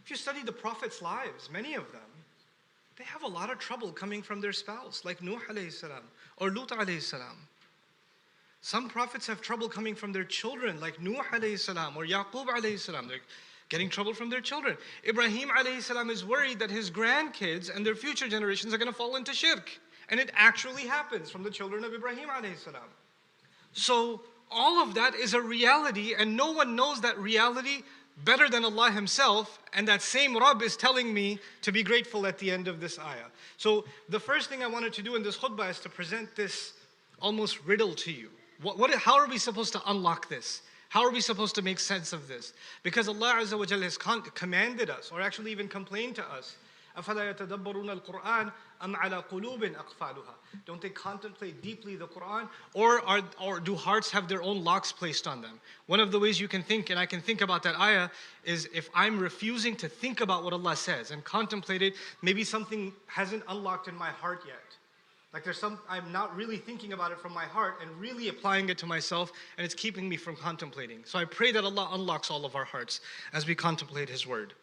If you study the Prophet's lives, many of them, they have a lot of trouble coming from their spouse, like Nuh alayhi salam or Lut alayhi salam. Some prophets have trouble coming from their children, like Nuh alayhi salam or Yaqub alayhi salam. They're getting trouble from their children. Ibrahim alayhi salam is worried that his grandkids and their future generations are going to fall into shirk. And it actually happens from the children of Ibrahim alayhi salam. So all of that is a reality, and no one knows that reality better than Allah Himself, and that same Rabb is telling me to be grateful at the end of this ayah. So the first thing I wanted to do in this khutbah is to present this almost riddle to you. How are we supposed to unlock this? How are we supposed to make sense of this? Because Allah Azza wa Jalla has commanded us, or actually even complained to us, أَفَلَا يَتَدَبَّرُونَ الْقُرْآنَ أَمْ عَلَى قُلُوبٍ أَقْفَالُهَا. Don't they contemplate deeply the Quran, or do hearts have their own locks placed on them? One of the ways you can think, and I can think about that ayah, is if I'm refusing to think about what Allah says and contemplate it, maybe something hasn't unlocked in my heart yet. Like I'm not really thinking about it from my heart and really applying it to myself, and it's keeping me from contemplating. So I pray that Allah unlocks all of our hearts as we contemplate His word.